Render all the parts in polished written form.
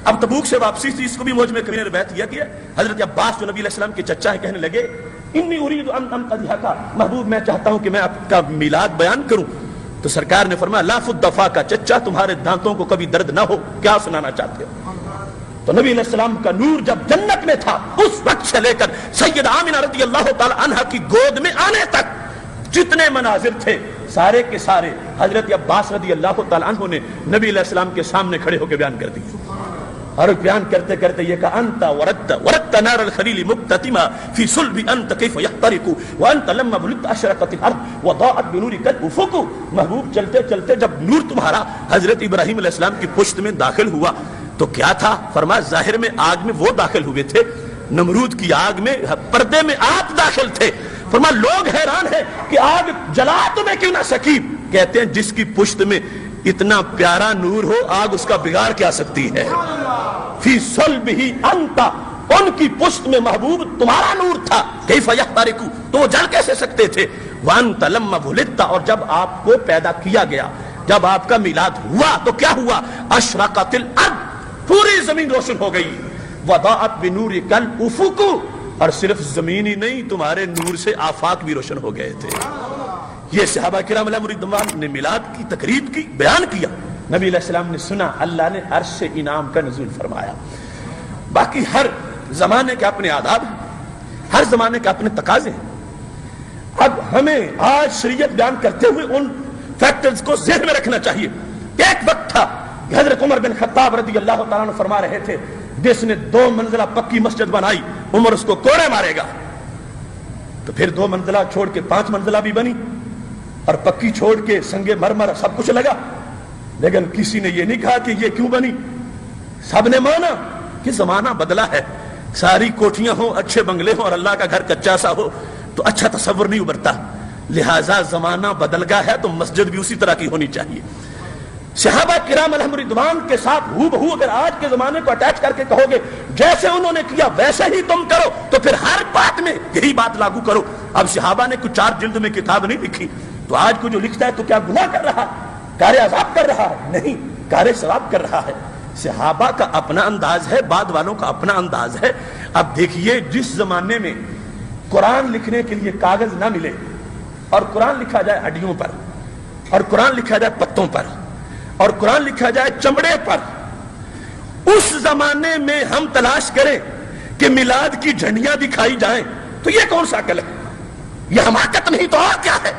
اب تبوک سے واپسی تھی، اس کو بھی موج میں کبھی نے روایت کیا کہ حضرت عباس جو نبی علیہ السلام کے چچا ہے کہنے لگے انی اريد ان امتدحک، محبوب میں چاہتا ہوں کہ میں آپ کا میلاد بیان کروں. تو سرکار نے فرمایا لا فدفا کا چچا، تمہارے دانتوں کو کبھی درد نہ ہو، کیا سنانا چاہتے ہو؟ تو نبی علیہ السلام کا نور جب جنت میں تھا اس وقت سے لے کر سیدہ آمنہ رضی اللہ تعالی عنہا کی گود میں آنے تک جتنے مناظر تھے سارے کے سارے حضرت عباس رضی اللہ تعالی عنہ نے نبی علیہ السلام کے سامنے کھڑے ہو کے بیان کر دیے. اور بیان کرتے کرتے یہ کہا انت وردت نار الخلیل مقتتما فی صلب انت کیف یحترق وانت لما بلغت اشرقت الارض وضاءت بنورک الافق. محبوب چلتے چلتے جب نور تمہارا حضرت ابراہیم علیہ السلام کی پشت میں داخل ہوا تو کیا تھا؟ فرمایا ظاہر میں آگ میں وہ داخل ہوئے تھے، نمرود کی آگ میں، پردے میں آپ داخل تھے. فرمایا لوگ حیران ہیں کہ آگ جلا تمہیں کیوں نہ سکی. کہتے ہیں جس کی پشت میں اتنا پیارا نور ہو آگ اس کا بگاڑ کیا سکتی ہے. فی صلبہ انت، ان کی پشت میں محبوب تمہارا نور تھا، کیف یحترق، تو وہ جل کیسے سکتے تھے. وانت لما بلغت، اور جب آپ کو پیدا کیا گیا، جب آپ کا میلاد ہوا تو کیا ہوا؟ اشرقت الارض، پوری زمین روشن ہو گئی. وضاءت بنورک الافق، اور صرف زمین ہی نہیں تمہارے نور سے آفاق بھی روشن ہو گئے تھے. یہ صحابہ کرام علیہم رضوان نے میلاد کی تقریب کی، بیان کیا. نبی علیہ السلام نے سنا، اللہ نے عرش سے انعام کا نزول فرمایا. باقی ہر زمانے کے اپنے آداب ہیں، ہر زمانے کے اپنے تقاضے ہیں. اب ہمیں آج شریعت بیان کرتے ہوئے ان فیکٹرز کو ذہن میں رکھنا چاہیے. ایک وقت تھا کہ حضرت عمر بن خطاب رضی اللہ تعالیٰ عنہ فرما رہے تھے جس نے 2 منزلہ پکی مسجد بنائی عمر اس کو کوڑے مارے گا. تو پھر 2 منزلہ چھوڑ کے 5 منزلہ بھی بنی اور پکی چھوڑ کے سنگ مرمر سب کچھ لگا. لیکن کسی نے یہ نہیں کہا کہ یہ کیوں بنی. سب نے مانا کہ زمانہ بدلا ہے، ساری کوٹھیاں ہوں، اچھے بنگلے ہوں اور اللہ کا گھر کچا سا ہو تو اچھا تصور نہیں ابھرتا. لہٰذا زمانہ بدل گیا ہے تو مسجد بھی اسی طرح کی ہونی چاہیے. صحابہ کرام علیہم رضوان کے ساتھ ہو بہو اگر آج کے زمانے کو اٹیچ کر کے کہو گے جیسے انہوں نے کیا ویسے ہی تم کرو تو پھر ہر بات میں یہی بات لاگو کرو. اب صحابہ نے کچھ 4 جلد میں کتاب نہیں لکھی تو آج کو جو لکھتا ہے تو کیا گناہ کر رہا ہے؟ کار عذاب کر رہا ہے؟ نہیں، کار ثواب کر رہا ہے. صحابہ کا اپنا انداز ہے، بعد والوں کا اپنا انداز ہے. اب دیکھیے جس زمانے میں قرآن لکھنے کے لیے کاغذ نہ ملے اور قرآن لکھا جائے ہڈیوں پر اور قرآن لکھا جائے پتوں پر اور قرآن لکھا جائے چمڑے پر، اس زمانے میں ہم تلاش کریں کہ میلاد کی جھنڈیاں دکھائی جائیں تو یہ کون سا عقل ہے؟ یہ حماقت نہیں تو اور کیا ہے؟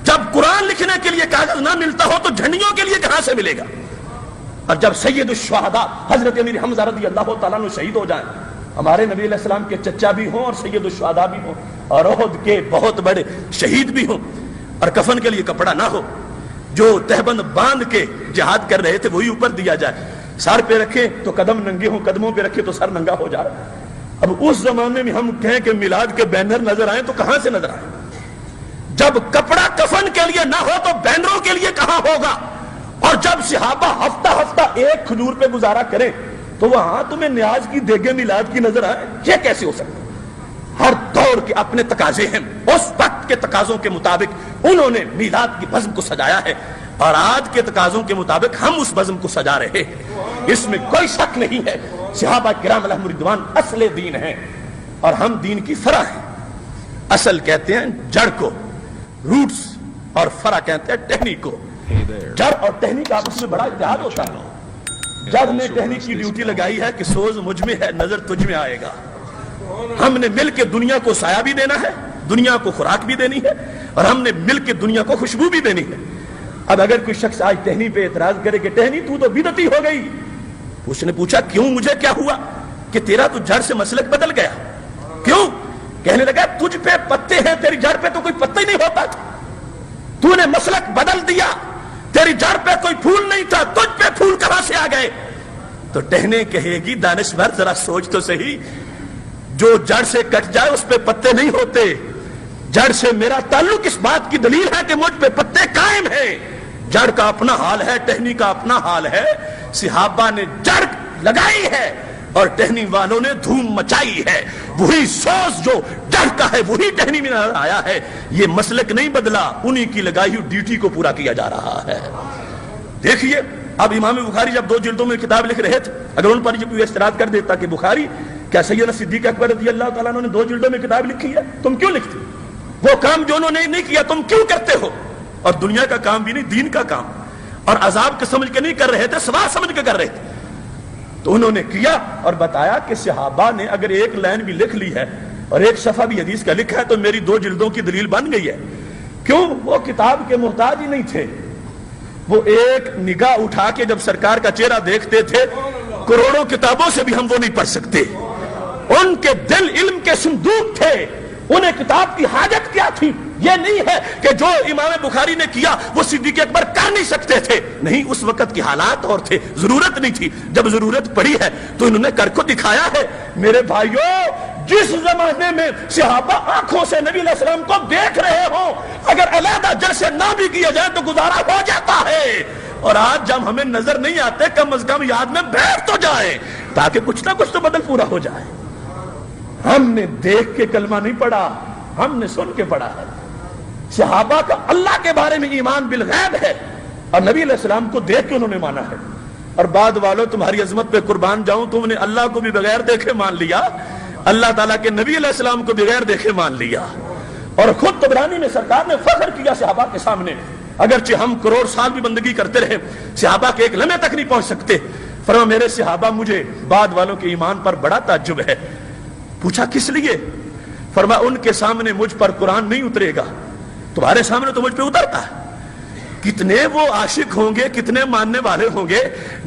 جب قرآن لکھنے کے لیے کاغذ نہ ملتا ہو تو جھنڈیوں کے لیے کہاں سے ملے گا؟ اور جب سید الشہداء حضرت امیر حمزہ رضی اللہ تعالیٰ عنہ شہید ہو جائیں، ہمارے نبی علیہ السلام کے چچا بھی ہوں اور سید الشہداء بھی ہوں اور احد کے بہت بڑے شہید بھی ہوں اور کفن کے لیے کپڑا نہ ہو، جو تہبند باندھ کے جہاد کر رہے تھے وہی اوپر دیا جائے، سر پہ رکھے تو قدم ننگے ہوں، قدموں پہ رکھے تو سر ننگا ہو جائے. اب اس زمانے میں ہم کہیں کہ میلاد کے بینر نظر آئیں تو کہاں سے نظر آئیں؟ جب کپڑا کفن کے لیے نہ ہو تو بینروں کے لیے کہاں ہوگا؟ اور جب صحابہ ہفتہ ہفتہ ایک کھجور پہ گزارا کریں تو وہاں تمہیں نیاز کی دیگے میلاد کی نظر آئے، یہ کیسے ہو سکتا؟ ہر دور کے اپنے تقاضے ہیں، اس وقت کے تقاضوں کے مطابق انہوں نے میلاد کی بزم کو سجایا ہے اور آج کے تقاضوں کے مطابق ہم اس بزم کو سجا رہے ہیں. اس میں کوئی شک نہیں ہے صحابہ کرام علیہم رضوان اصل دین ہیں اور ہم دین کی فرع ہیں. اصل کہتے ہیں جڑ کو، روٹس، اور فرع کہتے ہیں ٹہنی کو. جڑ اور ٹہنی کا آپس میں بڑا اتحاد ہوتا ہے. جڑ نے ٹہنی کی ڈیوٹی لگائی ہے کہ سوز مجھ میں ہے، نظر تجھ میں آئے گا. ہم نے مل کے دنیا کو سایہ بھی دینا ہے، دنیا کو خوراک بھی دینی ہے اور ہم نے مل کے دنیا کو خوشبو بھی دینی ہے. اب اگر کوئی شخص آج ٹہنی پہ اعتراض کرے کہ ٹہنی تو بدعتی ہو گئی، اس نے پوچھا کیوں؟ مجھے کیا ہوا کہ تیرا تو جڑ سے مسلک بدل گیا؟ کیوں؟ کہنے لگا تجھ پہ پتے ہیں، تیری جڑ پہ تو کوئی پتا ہی نہیں ہوتا تھا، تو نے مسلک بدل دیا. تیری جڑ پہ کوئی پھول نہیں تھا، تجھ پہ پھول کہاں سے آ گئے؟ تو ٹہنے کہے گی دانشور ذرا سوچ تو صحیح، جو جڑ سے کٹ جائے اس پہ پتے نہیں ہوتے. جڑ سے میرا تعلق اس بات کی دلیل ہے کہ مجھ پہ پتے قائم ہیں. جڑ کا اپنا حال ہے، ٹہنی کا اپنا حال ہے. صحابہ نے جڑ لگائی ہے اور ٹہنی والوں نے دھوم مچائی ہے. وہی سوز جو جڑ کا ہے وہی ٹہنی میں نظر آیا ہے. یہ مسلک نہیں بدلا، انہی کی لگائی ہوئی ڈیوٹی کو پورا کیا جا رہا ہے. دیکھیے اب امام بخاری جب 2 جلدوں میں کتاب لکھ رہے تھے، اگر ان پر یہ کوئی اعتراض کر دیتا کہ بخاری کیا سیدنا صدیق اکبر رضی اللہ تعالیٰ عنہ نے 2 جلدوں میں کتاب لکھی ہے، تم کیوں لکھتے؟ وہ کام جو انہوں نے نہیں کیا تم کیوں کرتے ہو؟ اور دنیا کا کام بھی نہیں، دین کا کام، اور عذاب کے سمجھ کے نہیں کر رہے تھے، ثواب سمجھ کے کر رہے تھے۔ تو انہوں نے کیا اور بتایا کہ صحابہ نے اگر ایک لائن بھی لکھ لی ہے اور ایک صفحہ بھی حدیث کا لکھا ہے تو میری 2 جلدوں کی دلیل بن گئی ہے۔ کیوں؟ وہ کتاب کے محتاج ہی نہیں تھے، وہ ایک نگاہ اٹھا کے جب سرکار کا چہرہ دیکھتے تھے، کروڑوں کتابوں سے بھی ہم وہ نہیں پڑھ سکتے۔ ان کے دل علم کے صندوق تھے، انہیں کتاب کی حاجت کیا تھی؟ یہ نہیں ہے کہ جو امام بخاری نے کیا وہ صدیق اکبر کر نہیں سکتے تھے، نہیں، اس وقت کے حالات اور تھے، ضرورت نہیں تھی۔ جب ضرورت پڑی ہے تو انہوں نے کر کو دکھایا ہے۔ میرے بھائیوں، جس زمانے میں صحابہ آنکھوں سے نبی علیہ السلام کو دیکھ رہے ہوں، اگر علیحدہ جلسے نہ بھی کیا جائے تو گزارا ہو جاتا ہے، اور آج جب ہمیں نظر نہیں آتے کم از کم یاد میں بیٹھ تو جائے تاکہ کچھ نہ کچھ تو بدل پورا ہو جائے۔ ہم نے دیکھ کے کلمہ نہیں پڑھا، ہم نے سن کے پڑھا ہے۔ صحابہ کا اللہ کے بارے میں ایمان بالغیب ہے اور نبی علیہ السلام کو دیکھ کے انہوں نے مانا ہے۔ اور بعد والوں، تمہاری عظمت پہ قربان جاؤں، تم نے اللہ کو بھی بغیر دیکھے مان لیا، اللہ تعالیٰ کے نبی علیہ السلام کو بغیر دیکھے مان لیا۔ اور خود طبرانی میں سرکار نے فخر کیا صحابہ کے سامنے، اگرچہ ہم کروڑ سال بھی بندگی کرتے رہے صحابہ کے ایک لمحے تک نہیں پہنچ سکتے۔ فرمایا میرے صحابہ، مجھے بعد والوں کے ایمان پر بڑا تعجب ہے۔ پوچھا کس لیے؟ فرمایا ان کے سامنے مجھ پر قرآن نہیں اترے گا، تمہارے سامنے تو مجھ پہ اترتا ہے۔ کتنے وہ عاشق ہوں گے، کتنے ماننے والے ہوں گے،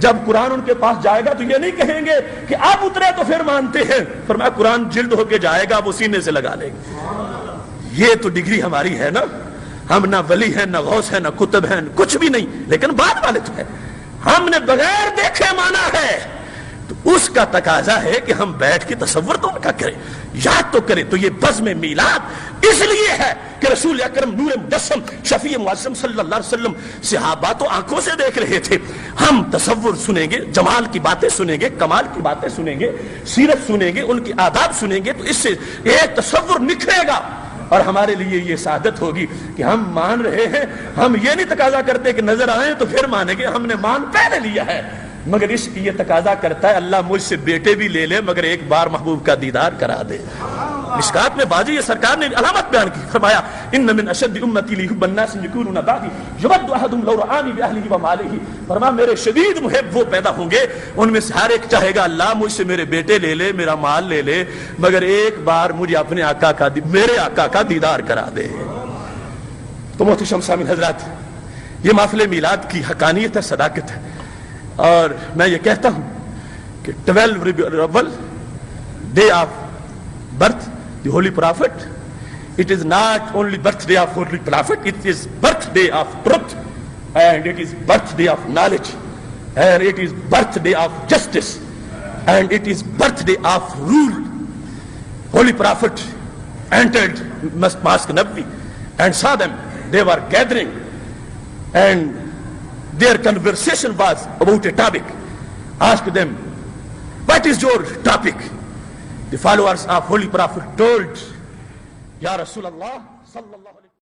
جب قرآن ان کے پاس جائے گا تو یہ نہیں کہیں گے کہ اب اترے تو پھر مانتے ہیں۔ فرمایا قرآن جلد ہو کے جائے گا، وہ سینے سے لگا لیں گے۔ یہ تو ڈگری ہماری ہے نا، ہم نہ ولی ہیں، نہ غوث ہیں، نہ کتب ہیں، کچھ بھی نہیں، لیکن بعد والے تو ہے۔ ہم نے بغیر دیکھے مانا ہے، تو اس کا تقاضا ہے کہ ہم بیٹھ کے تصور تو ان کا کریں، یاد تو کریں۔ تو یہ بزم میلاد اس لیے ہے کہ رسول اکرم نور مجسم شفیع معظم صلی اللہ علیہ وسلم صحابہ تو آنکھوں سے دیکھ رہے تھے، ہم تصور سنیں گے، جمال کی باتیں سنیں گے، کمال کی باتیں سنیں گے، سیرت سنیں گے، ان کی آداب سنیں گے، تو اس سے ایک تصور نکھرے گا اور ہمارے لیے یہ سعادت ہوگی کہ ہم مان رہے ہیں۔ ہم یہ نہیں تقاضا کرتے کہ نظر آئیں تو پھر مانیں گے، ہم نے مان پہلے لیا ہے، مگر اس کی یہ تقاضا کرتا ہے اللہ مجھ سے بیٹے بھی لے لے مگر ایک بار محبوب کا دیدار کرا دے۔ مشکات میں باجی یہ سرکار نے علامت بیان کی، فرمایا ان من اشد امتی لی حب الناس یکونون بعدی یود احدهم لو رآنی باہلہ ومالہ۔ فرمایا میرے شدید محب وہ پیدا ہوں گے، ان میں سے ہر ایک چاہے گا اللہ مجھ سے میرے بیٹے لے لے، میرا مال لے لے، مگر ایک بار مجھے اپنے آقا کا میرے آقا کا دیدار کرا دے۔ تو محترم سامعین حضرات، یہ محفل میلاد کی حقانیت ہے، صداقت ہے، اور میں یہ کہتا ہوں کہ 12 ربیع الاول day of birth the holy prophet, it is not only birthday of holy prophet, it is birthday of truth, and it is birthday of knowledge, and it is birthday of justice, and it is birthday of rule. Holy prophet entered Mosque Nabawi and saw them, they were gathering, and their conversation was about a topic. Asked them, what is your topic? The followers of Holy Prophet told, Ya Rasulullah sallallahu alaihi